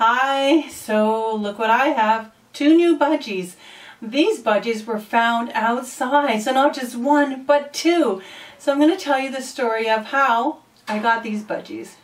Hi, so look what I have. 2 new budgies. These budgies were found outside, so not just 1, but 2. So I'm going to tell you the story of how I got these budgies.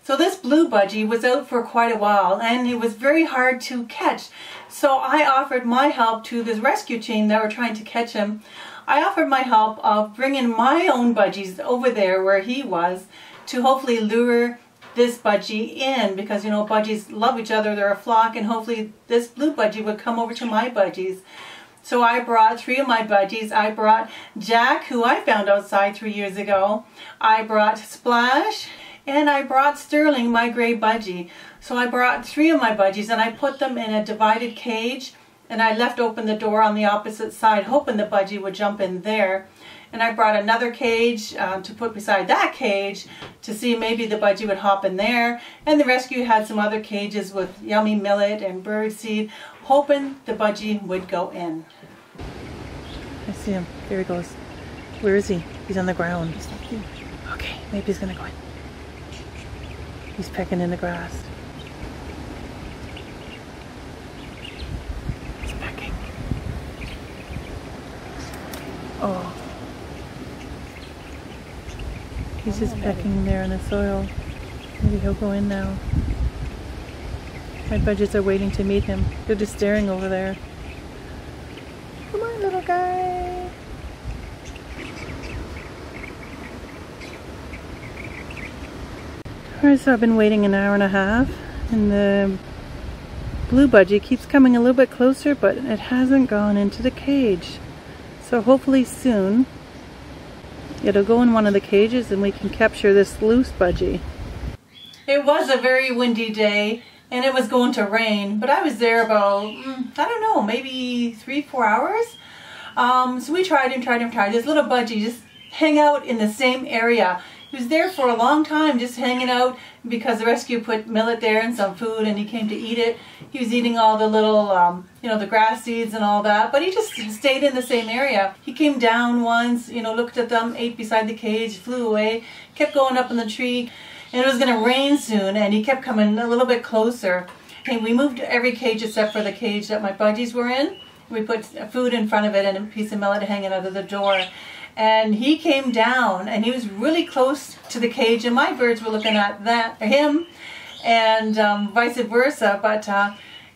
So this blue budgie was out for quite a while and it was very hard to catch. So I offered my help to this rescue team that were trying to catch him. I offered my help of bringing my own budgies over there where he was to hopefully lure this budgie in, because you know budgies love each other, they're a flock, and hopefully this blue budgie would come over to my budgies. So I brought 3 of my budgies. I brought Jack, who I found outside 3 years ago. I brought Splash, and I brought Sterling, my gray budgie. So I brought 3 of my budgies and I put them in a divided cage, and I left open the door on the opposite side hoping the budgie would jump in there. And I brought another cage to put beside that cage to see maybe the budgie would hop in there. And the rescue had some other cages with yummy millet and birdseed, hoping the budgie would go in. I see him. There he goes. Where is he? He's on the ground. Okay, maybe he's gonna go in. He's pecking in the grass. He's pecking. Oh. He's just pecking there in the soil. Maybe he'll go in now. My budgies are waiting to meet him. They're just staring over there. Come on, little guy. Alright, so I've been waiting an hour and a half, and the blue budgie keeps coming a little bit closer, but it hasn't gone into the cage. So hopefully soon it'll go in one of the cages and we can capture this loose budgie. It was a very windy day and it was going to rain, but I was there about, I don't know, maybe 3-4 hours. So we tried. This little budgie just hang out in the same area. He was there for a long time just hanging out because the rescue put millet there and some food and he came to eat it. He was eating all the little, you know, the grass seeds and all that, but he just stayed in the same area. He came down once, you know, looked at them, ate beside the cage, flew away, kept going up in the tree, and it was going to rain soon, and he kept coming a little bit closer. Okay, we moved every cage except for the cage that my budgies were in. We put food in front of it and a piece of millet hanging out of the door. And he came down and he was really close to the cage, and my birds were looking at him and vice versa, but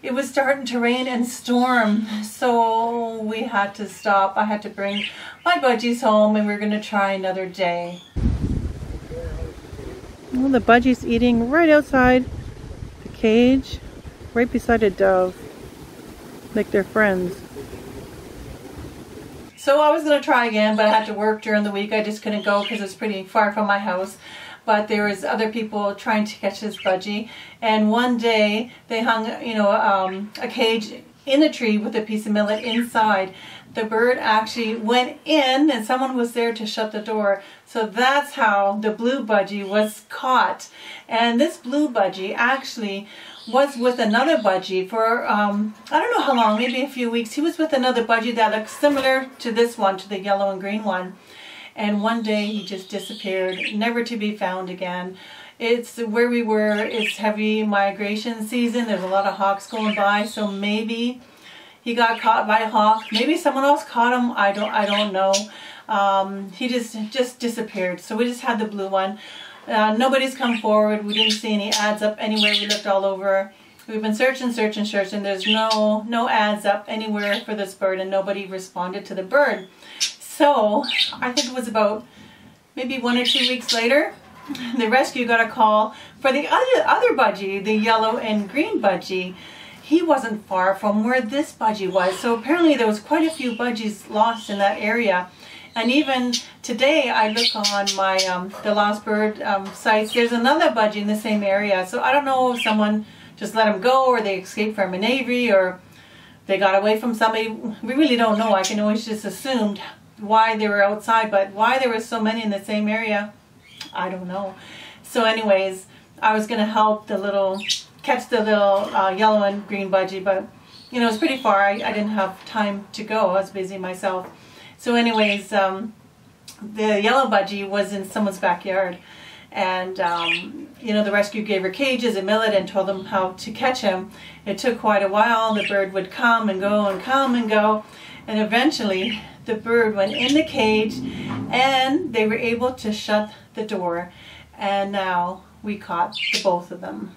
it was starting to rain and storm, so we had to stop. I had to bring my budgies home and we we're going to try another day. Well, the budgie's eating right outside the cage, right beside a dove, like they're friends. So I was going to try again, but I had to work during the week. I just couldn't go because it's pretty far from my house. But there was other people trying to catch this budgie. And one day they hung, you know, a cage in a tree with a piece of millet inside. The bird actually went in and someone was there to shut the door. So that's how the blue budgie was caught. And this blue budgie actually was with another budgie for, I don't know how long, maybe a few weeks. He was with another budgie that looked similar to this one, to the yellow and green one. And one day he just disappeared, never to be found again. It's where we were, it's heavy migration season. There's a lot of hawks going by, so maybe he got caught by a hawk. Maybe someone else caught him, I don't know. He just disappeared. So we just had the blue one. Nobody's come forward. We didn't see any ads up anywhere. We looked all over. We've been searching. There's no ads up anywhere for this bird, and nobody responded to the bird. So I think it was about maybe 1 or 2 weeks later, the rescue got a call for the other budgie, the yellow and green budgie. He wasn't far from where this budgie was. So apparently there was quite a few budgies lost in that area. And even today, I look on my the Lost Bird sites. There's another budgie in the same area. So I don't know if someone just let him go, or they escaped from an aviary, or they got away from somebody. We really don't know. I can always just assume why they were outside, but why there were so many in the same area, I don't know. So anyways, I was going to help catch the little yellow and green budgie, but you know, it's pretty far. I didn't have time to go. I was busy myself. So anyways, the yellow budgie was in someone's backyard, And you know, the rescue gave her cages and millet and told them how to catch him. It took quite a while. The bird would come and go and come and go, and eventually the bird went in the cage and they were able to shut the door, and now we caught the both of them.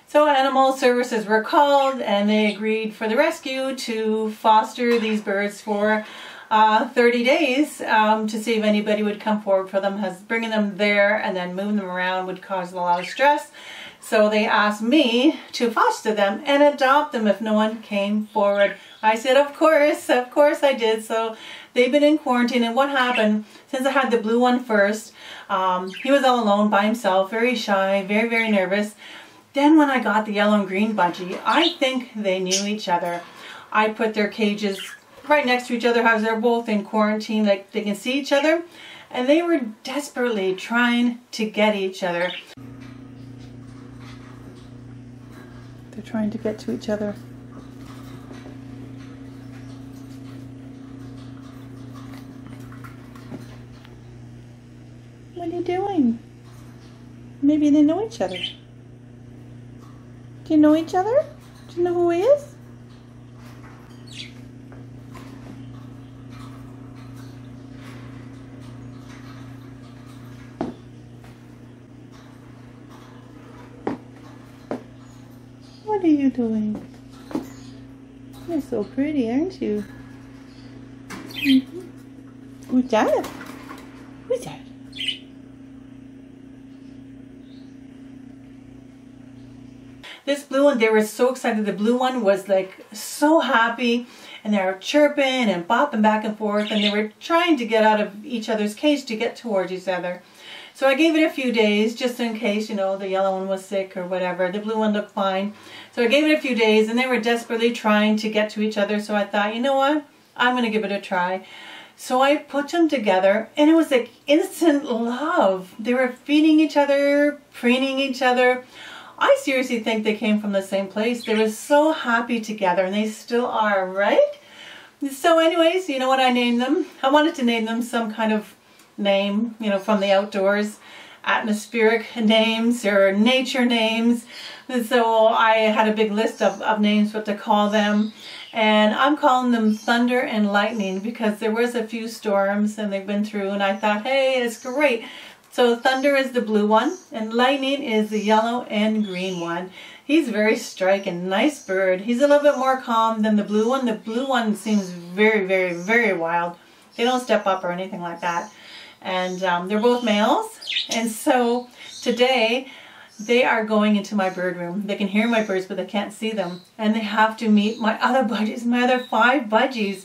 So animal services were called and they agreed for the rescue to foster these birds for 30 days to see if anybody would come forward for them, as bringing them there and then moving them around would cause a lot of stress. So they asked me to foster them and adopt them if no one came forward. I said, of course I did. So they've been in quarantine, and what happened, since I had the blue one first, he was all alone by himself, very shy, very, very nervous. Then when I got the yellow and green budgie, I think they knew each other. I put their cages right next to each other, as they're both in quarantine, like they can see each other, and they were desperately trying to get each other. They're trying to get to each other. What are you doing? Maybe they know each other. Do you know each other? Do you know who he is? What are you doing? You're so pretty, aren't you? Who's that? Who's that? This blue one, they were so excited. The blue one was like so happy, and they were chirping and bopping back and forth, and they were trying to get out of each other's cage to get towards each other. So I gave it a few days just in case, you know, the yellow one was sick or whatever. The blue one looked fine. So I gave it a few days, and they were desperately trying to get to each other. So I thought, you know what? I'm going to give it a try. So I put them together, and it was like instant love. They were feeding each other, preening each other. I seriously think they came from the same place. They were so happy together, and they still are, right? So anyways, you know what I named them? I wanted to name them some kind of name, you know, from the outdoors, atmospheric names or nature names. And so I had a big list of names what to call them, and I'm calling them Thunder and Lightning because there was a few storms and they've been through, and I thought, hey, it's great. So Thunder is the blue one, and Lightning is the yellow and green one. He's very striking, nice bird. He's a little bit more calm than the blue one. The blue one seems very, very, very wild. They don't step up or anything like that. And they're both males. And so today they are going into my bird room. They can hear my birds, but they can't see them. And they have to meet my other budgies, my other 5 budgies.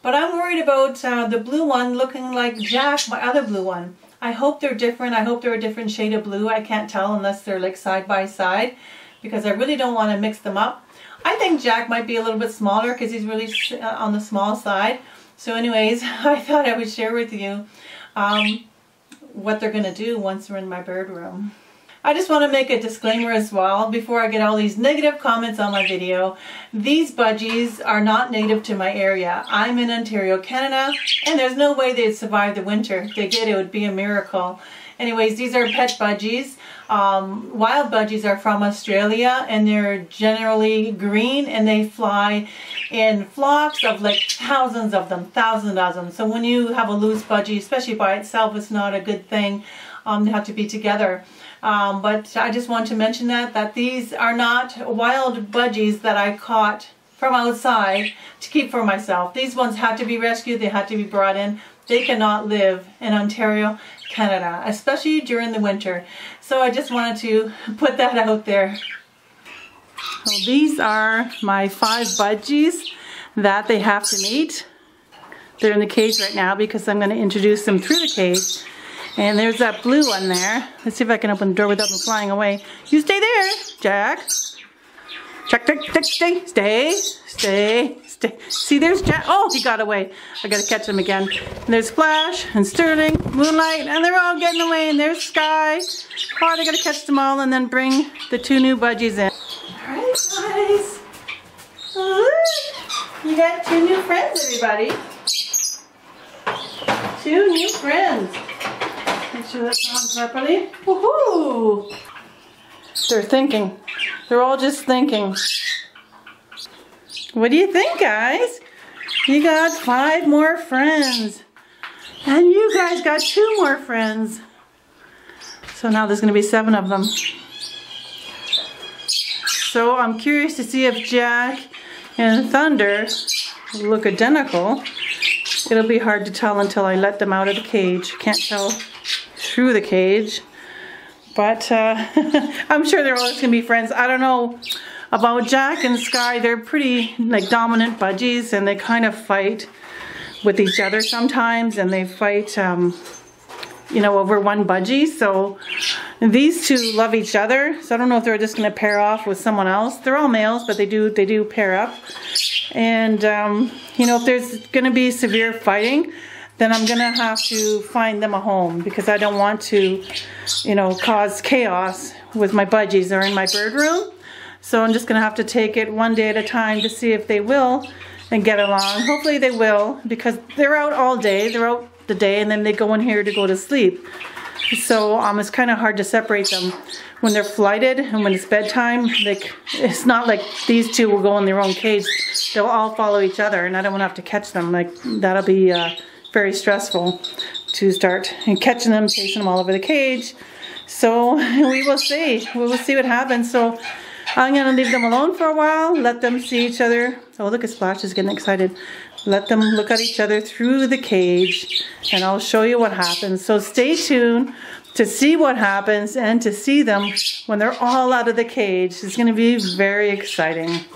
But I'm worried about the blue one looking like Jack, my other blue one. I hope they're different. I hope they're a different shade of blue. I can't tell unless they're like side by side, because I really don't want to mix them up. I think Jack might be a little bit smaller because he's really on the small side. So anyways, I thought I would share with you what they're going to do once they're in my bird room. I just want to make a disclaimer as well before I get all these negative comments on my video. These budgies are not native to my area. I'm in Ontario, Canada, and there's no way they'd survive the winter. If they did, it would be a miracle. Anyways, these are pet budgies. Wild budgies are from Australia, and they're generally green, and they fly in flocks of like thousands of them, thousands of them. So when you have a loose budgie, especially by itself, it's not a good thing. They have to be together. But I just want to mention that these are not wild budgies that I caught from outside to keep for myself. These ones had to be rescued. They had to be brought in. They cannot live in Ontario, Canada, especially during the winter. So I just wanted to put that out there. So these are my 5 budgies that they have to meet. They're in the cage right now because I'm going to introduce them through the cage. And there's that blue one there. Let's see if I can open the door without them flying away. You stay there, Jack. Jack, stay. See, there's Jack. Oh, he got away. I gotta catch him again. And there's Flash and Sterling, Moonlight, and they're all getting away. And there's Sky. Oh, I gotta catch them all and then bring the 2 new budgies in. All right, guys. You got 2 new friends, everybody. 2 new friends. make sure that's on properly. Woohoo! They're thinking. They're all just thinking. What do you think, guys? You got 5 more friends. And you guys got 2 more friends. So now there's going to be 7 of them. So I'm curious to see if Jack and Thunder look identical. It'll be hard to tell until I let them out of the cage. Can't tell through the cage. But I'm sure they're always going to be friends. I don't know about Jack and Sky. They're pretty like dominant budgies, and they kind of fight with each other sometimes, and they fight you know, over one budgie. So these 2 love each other. So I don't know if they're just going to pair off with someone else. They're all males, but they do pair up. And you know, if there's going to be severe fighting, then I'm going to have to find them a home, because I don't want to, you know, cause chaos with my budgies. They're in my bird room. So I'm just going to have to take it one day at a time to see if they will and get along. Hopefully they will, because they're out all day. They're out the day, and then they go in here to go to sleep. So it's kind of hard to separate them when they're flighted, and when it's bedtime. Like, it's not like these 2 will go in their own cage. They'll all follow each other, and I don't want to have to catch them. Like, that'll be very stressful to start catching them, chasing them all over the cage. So we will see. We will see what happens. So I'm going to leave them alone for a while, let them see each other. Oh, look at Splash is getting excited. Let them look at each other through the cage, and I'll show you what happens. So stay tuned to see what happens and to see them when they're all out of the cage. It's going to be very exciting.